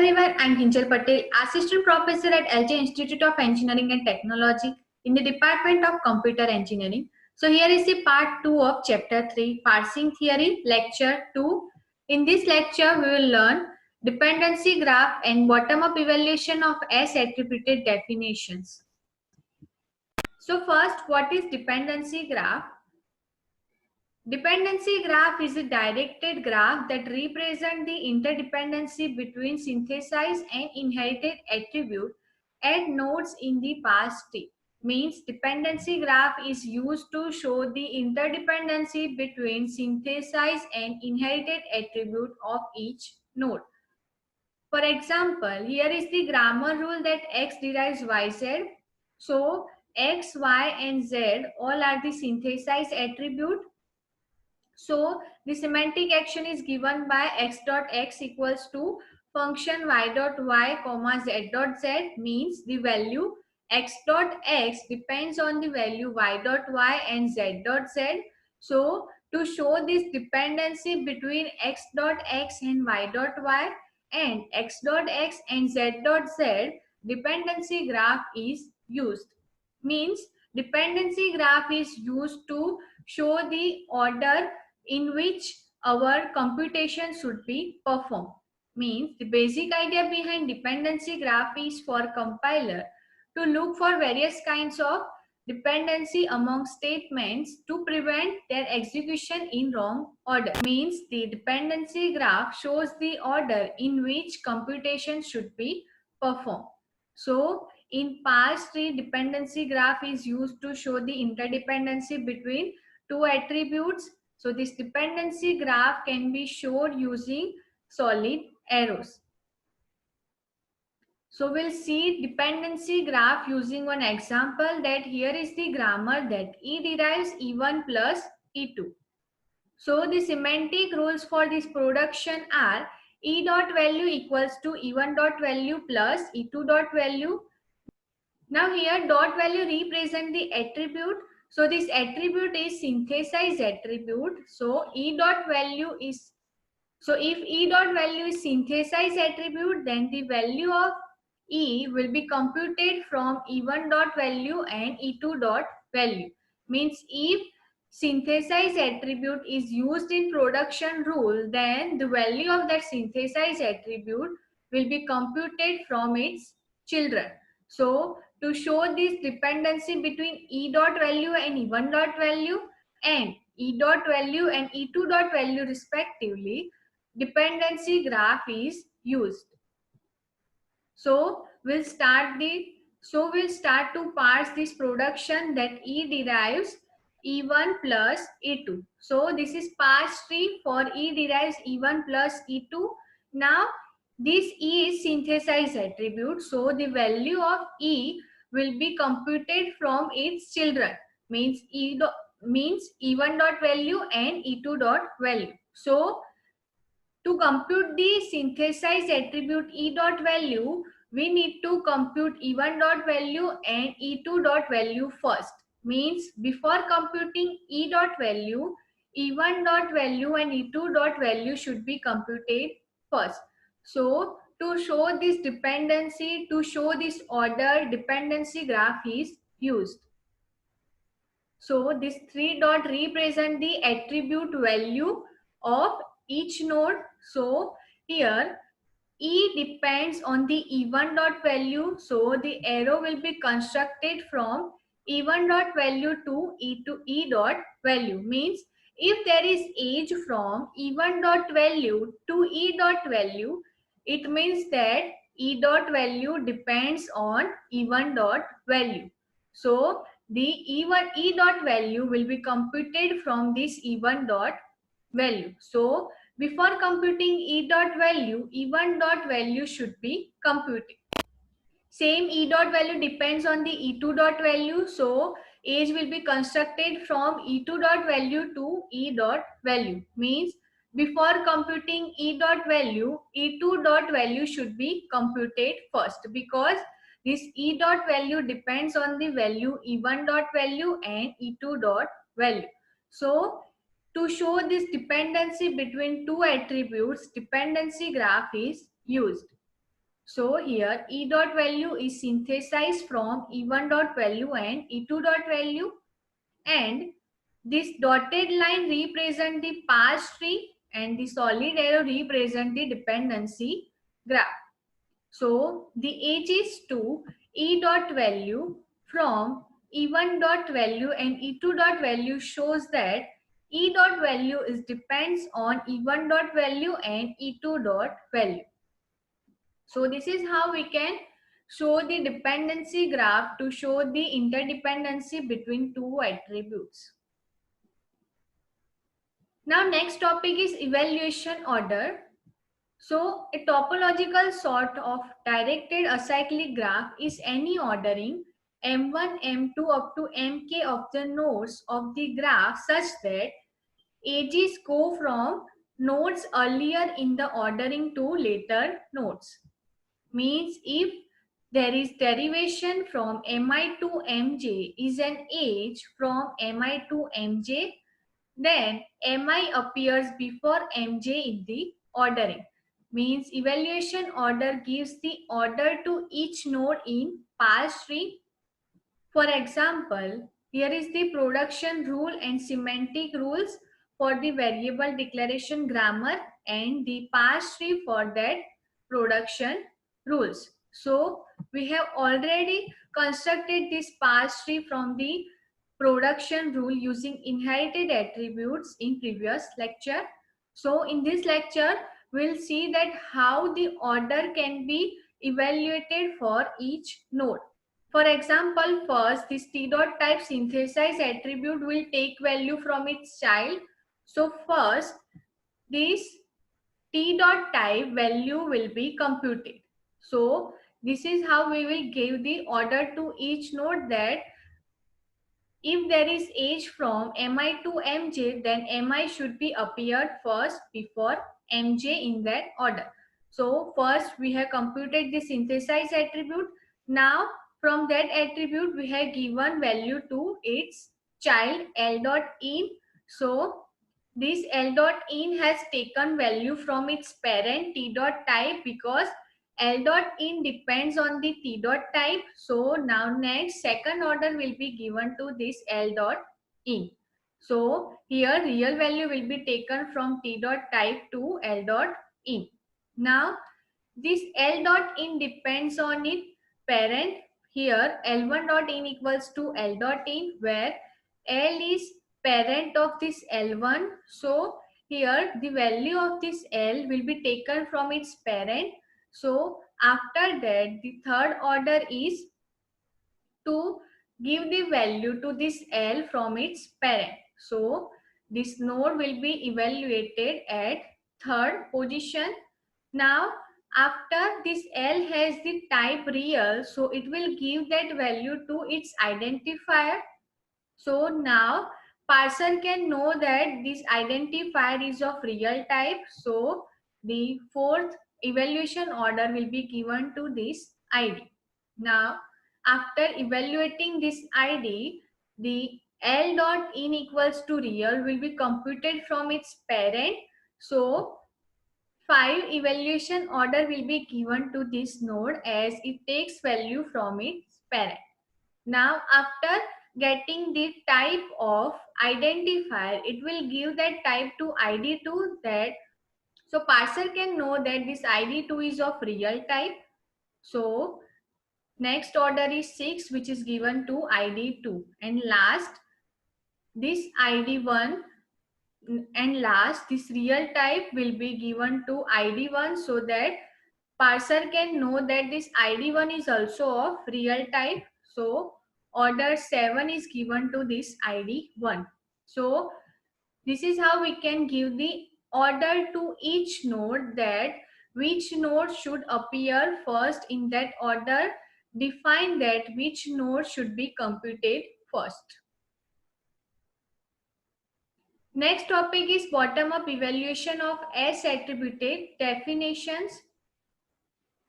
everyone, I'm Kinjal Patel, Assistant Professor at LJ Institute of Engineering and Technology in the Department of Computer Engineering. So here is the part 2 of Chapter 3, Parsing Theory, Lecture 2. In this lecture, we will learn dependency graph and bottom-up evaluation of S-attributed definitions. So first, what is dependency graph? Dependency graph is a directed graph that represents the interdependency between synthesized and inherited attribute at nodes in the parse tree. Means dependency graph is used to show the interdependency between synthesized and inherited attribute of each node. For example, here is the grammar rule that x derives yz. So x, y and z all are the synthesized attribute. So the semantic action is given by x dot x equals to function y dot y comma z dot z, means the value x dot x depends on the value y dot y and z dot z. So to show this dependency between x dot x and y dot y and x dot x and z dot z, dependency graph is used. Means dependency graph is used to show the order in which our computation should be performed. Means the basic idea behind dependency graph is for compiler to look for various kinds of dependency among statements to prevent their execution in wrong order. Means the dependency graph shows the order in which computation should be performed. So in parse tree, dependency graph is used to show the interdependency between two attributes. So this dependency graph can be shown using solid arrows. So we'll see dependency graph using one example, that here is the grammar that E derives E1 plus E2. So the semantic rules for this production are E dot value equals to E1 dot value plus E2 dot value. Now here dot value represent the attribute. So this attribute is synthesized attribute. So E dot value is, so if E dot value is synthesized attribute, then the value of E will be computed from E1 dot value and E2 dot value. Means if synthesized attribute is used in production rule, then the value of that synthesized attribute will be computed from its children. So to show this dependency between E dot value and E1 dot value and E dot value and E2 dot value respectively, dependency graph is used. So we'll start to parse this production that E derives E1 plus E2. So this is parse tree for E derives E1 plus E2. Now this E is synthesized attribute. So the value of E will be computed from its children. Means E1 dot value and E2 dot value. So to compute the synthesized attribute E dot value, we need to compute E1 dot value and E2 dot value first. Means before computing E dot value, E1 dot value and E2 dot value should be computed first. So to show this dependency, to show this order, dependency graph is used. So this 3 dot represent the attribute value of each node. So here E depends on the E1 dot value. So the arrow will be constructed from E1 dot value to E dot value. Means if there is age from E1 dot value to E dot value, it means that E dot value depends on E1 dot value. So the E dot value will be computed from this E1 dot value. So before computing E dot value, E1 dot value should be computed. Same E dot value depends on the E2 dot value. So age will be constructed from E2 dot value to E dot value. Means before computing E dot value, E2 dot value should be computed first, because this E dot value depends on the value E1 dot value and E2 dot value. So to show this dependency between two attributes, dependency graph is used. So here E dot value is synthesized from E1 dot value and E2 dot value, and this dotted line represent the parse tree and the solid arrow represent the dependency graph. So the age is to E dot value from E1 dot value and E2 dot value shows that E dot value is depends on E1 dot value and E2 dot value. So this is how we can show the dependency graph to show the interdependency between two attributes. Now next topic is evaluation order. So a topological sort of directed acyclic graph is any ordering M1, M2 up to Mk of the nodes of the graph such that edges go from nodes earlier in the ordering to later nodes. Means if there is derivation from Mi to Mj is an edge from Mi to Mj, then Mi appears before Mj in the ordering. Means evaluation order gives the order to each node in parse tree. For example, here is the production rule and semantic rules for the variable declaration grammar and the parse tree for that production rules. So we have already constructed this parse tree from the production rule using inherited attributes in previous lecture. So in this lecture, we'll see that how the order can be evaluated for each node. For example, first this T dot type synthesize attribute will take value from its child. So first this T dot type value will be computed. So this is how we will give the order to each node, that if there is age from Mi to Mj, then Mi should be appeared first before Mj in that order. So first we have computed the synthesize attribute. Now from that attribute we have given value to its child L dot in. So this L dot in has taken value from its parent T dot type because L dot in depends on the T dot type. So now next second order will be given to this L dot in. So here real value will be taken from T dot type to L dot in. Now this L dot in depends on its parent. Here L1 dot in equals to L dot in, where L is parent of this L1. So here the value of this L will be taken from its parent. So after that the third order is to give the value to this L from its parent. So this node will be evaluated at third position. Now after this L has the type real, so it will give that value to its identifier. So now parser can know that this identifier is of real type. So the fourth evaluation order will be given to this ID. Now after evaluating this ID, the L dot in equals to real will be computed from its parent. So 5 evaluation order will be given to this node as it takes value from its parent. Now after getting the type of identifier, it will give that type to ID2, that so parser can know that this ID2 is of real type. So next order is 6, which is given to ID2, and last this ID1, and last this real type will be given to ID1, so that parser can know that this ID1 is also of real type. So order 7 is given to this ID1. So this is how we can give the order to each node, that which node should appear first in that order. Define that which node should be computed first. Next topic is bottom-up evaluation of S-attributed definitions.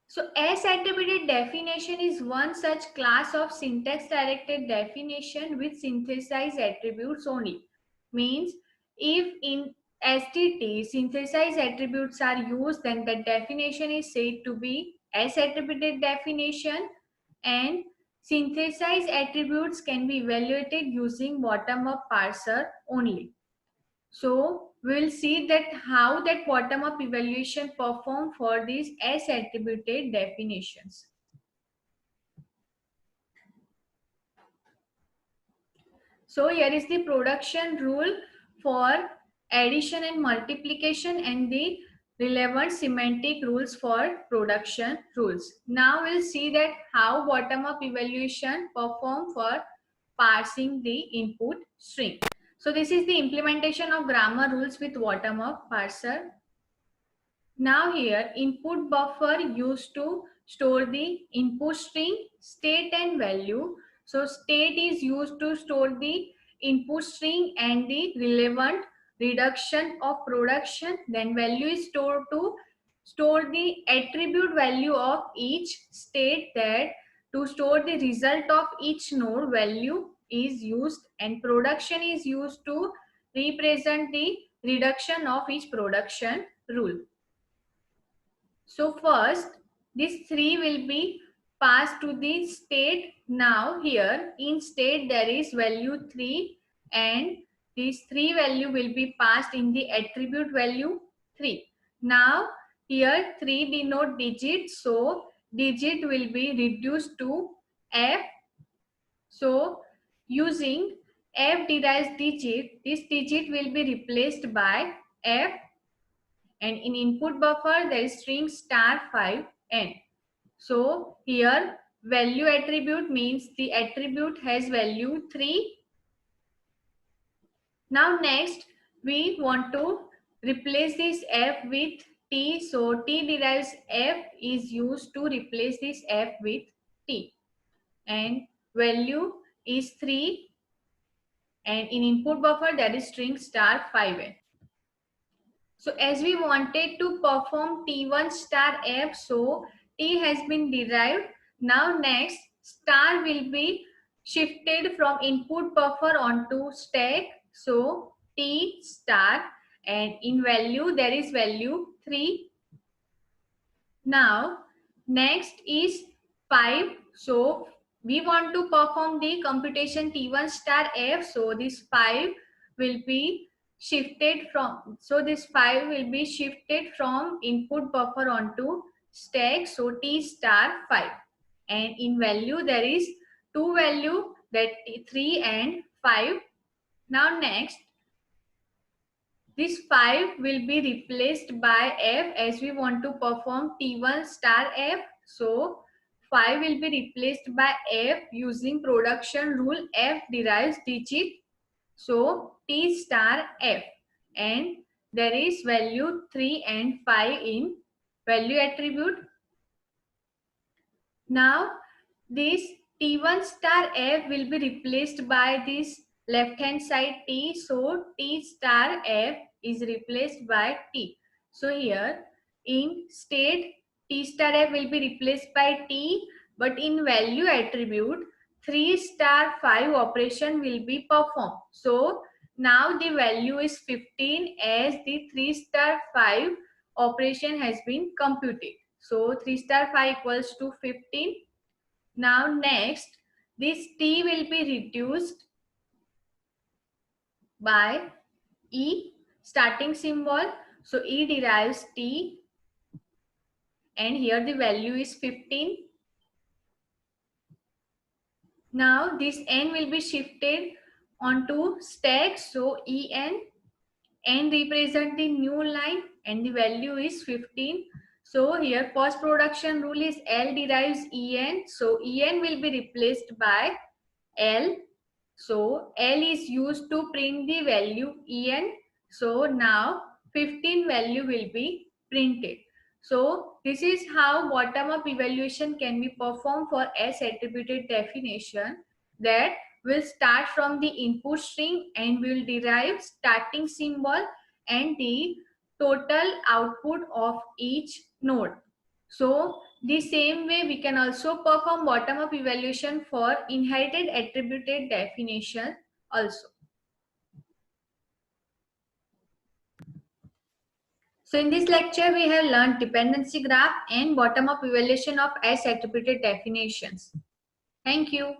So S-attributed definition is one such class of syntax-directed definition with synthesized attributes only. Means if in SDT synthesized attributes are used, then the definition is said to be S attributed definition, and synthesized attributes can be evaluated using bottom-up parser only. So we'll see that how that bottom-up evaluation perform for these S attributed definitions. So here is the production rule for addition and multiplication and the relevant semantic rules for production rules. Now we'll see that how bottom-up evaluation perform for parsing the input string. So this is the implementation of grammar rules with bottom-up parser. Now here input buffer used to store the input string, state and value. So state is used to store the input string and the relevant reduction of production. Then value is stored to store the attribute value of each state, that to store the result of each node value is used, and production is used to represent the reduction of each production rule. So first, this 3 will be passed to the state. Now here in state there is value 3, and this 3 value will be passed in the attribute value 3. Now here 3 denote digit, so digit will be reduced to F. So using F derives digit, this digit will be replaced by F, and in input buffer there is string *5n. So here value attribute means the attribute has value 3. Now next we want to replace this F with T. So T derives F is used to replace this F with T, and value is 3, and in input buffer there is string *5n. So as we wanted to perform T1 star F, so T has been derived. Now next star will be shifted from input buffer onto stack. So T star, and in value there is value 3. Now next is 5. So we want to perform the computation T1 star F. So this 5 will be shifted from, so this 5 will be shifted from input buffer onto stack. So T star 5, and in value there is 2 value, that 3 and 5. Now next this 5 will be replaced by F as we want to perform T1 star F. So 5 will be replaced by F using production rule F derives digit. So T star F, and there is value 3 and 5 in value attribute. Now this T1 star F will be replaced by this left hand side T. So T star F is replaced by T. So here in state T star F will be replaced by T, but in value attribute 3 star 5 operation will be performed. So now the value is 15 as the 3 star 5 operation has been computed. So 3 star 5 equals to 15. Now next this T will be reduced by E starting symbol. So E derives T, and here the value is 15. Now this N will be shifted onto stack. So N represent the new line, and the value is 15. So here post production rule is L derives En. So En will be replaced by L. So L is used to print the value En. So now 15 value will be printed. So this is how bottom up evaluation can be performed for S attributed definition, that will start from the input string and will derive starting symbol and the total output of each node. So the same way we can also perform bottom up evaluation for inherited attributed definition also. So in this lecture, we have learned dependency graph and bottom-up evaluation of S attributed definitions. Thank you.